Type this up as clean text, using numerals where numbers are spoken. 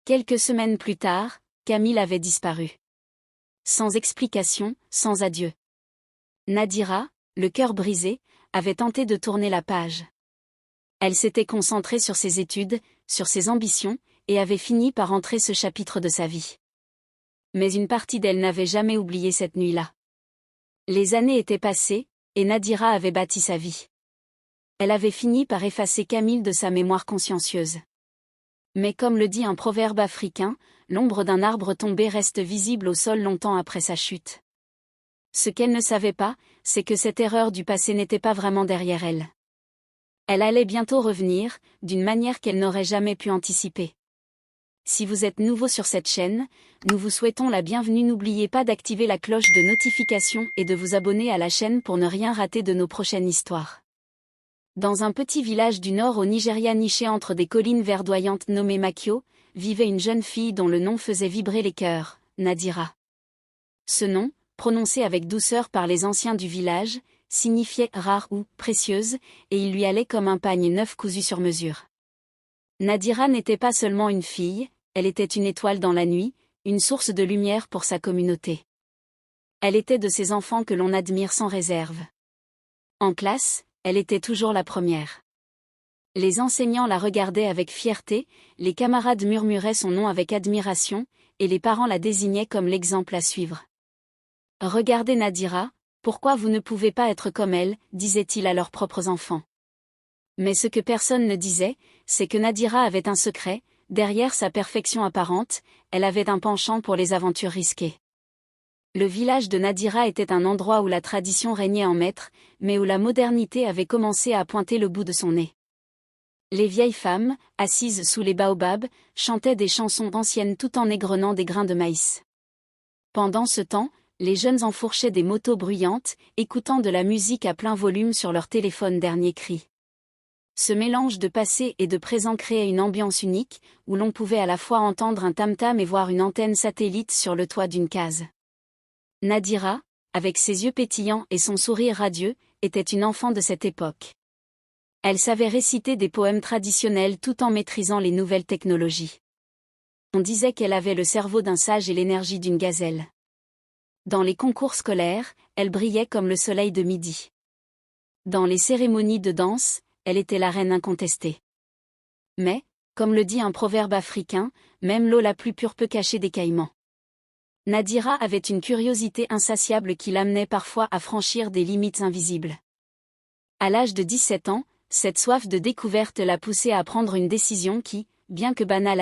Quelques semaines plus tard, Camille avait disparu. Sans explication, sans adieu. Nadira, le cœur brisé, avait tenté de tourner la page. Elle s'était concentrée sur ses études, sur ses ambitions, et avait fini par entrer ce chapitre de sa vie. Mais une partie d'elle n'avait jamais oublié cette nuit-là. Les années étaient passées, et Nadira avait bâti sa vie. Elle avait fini par effacer Camille de sa mémoire consciencieuse. Mais comme le dit un proverbe africain, l'ombre d'un arbre tombé reste visible au sol longtemps après sa chute. Ce qu'elle ne savait pas, c'est que cette erreur du passé n'était pas vraiment derrière elle. Elle allait bientôt revenir, d'une manière qu'elle n'aurait jamais pu anticiper. Si vous êtes nouveau sur cette chaîne, nous vous souhaitons la bienvenue. N'oubliez pas d'activer la cloche de notification et de vous abonner à la chaîne pour ne rien rater de nos prochaines histoires. Dans un petit village du nord au Nigeria niché entre des collines verdoyantes nommées Makio, vivait une jeune fille dont le nom faisait vibrer les cœurs, Nadira. Ce nom, prononcé avec douceur par les anciens du village, signifiait rare ou précieuse, et il lui allait comme un pagne neuf cousu sur mesure. Nadira n'était pas seulement une fille, elle était une étoile dans la nuit, une source de lumière pour sa communauté. Elle était de ces enfants que l'on admire sans réserve. En classe, elle était toujours la première. Les enseignants la regardaient avec fierté, les camarades murmuraient son nom avec admiration, et les parents la désignaient comme l'exemple à suivre. « Regardez Nadira, pourquoi vous ne pouvez pas être comme elle ?» disaient-ils à leurs propres enfants. Mais ce que personne ne disait, c'est que Nadira avait un secret, derrière sa perfection apparente, elle avait un penchant pour les aventures risquées. Le village de Nadira était un endroit où la tradition régnait en maître, mais où la modernité avait commencé à pointer le bout de son nez. Les vieilles femmes, assises sous les baobabs, chantaient des chansons anciennes tout en égrenant des grains de maïs. Pendant ce temps, les jeunes enfourchaient des motos bruyantes, écoutant de la musique à plein volume sur leur téléphone dernier cri. Ce mélange de passé et de présent créait une ambiance unique, où l'on pouvait à la fois entendre un tam-tam et voir une antenne satellite sur le toit d'une case. Nadira, avec ses yeux pétillants et son sourire radieux, était une enfant de cette époque. Elle savait réciter des poèmes traditionnels tout en maîtrisant les nouvelles technologies. On disait qu'elle avait le cerveau d'un sage et l'énergie d'une gazelle. Dans les concours scolaires, elle brillait comme le soleil de midi. Dans les cérémonies de danse, elle était la reine incontestée. Mais, comme le dit un proverbe africain, même l'eau la plus pure peut cacher des caïmans. Nadira avait une curiosité insatiable qui l'amenait parfois à franchir des limites invisibles. À l'âge de 17 ans, cette soif de découverte l'a poussée à prendre une décision qui, bien que banale,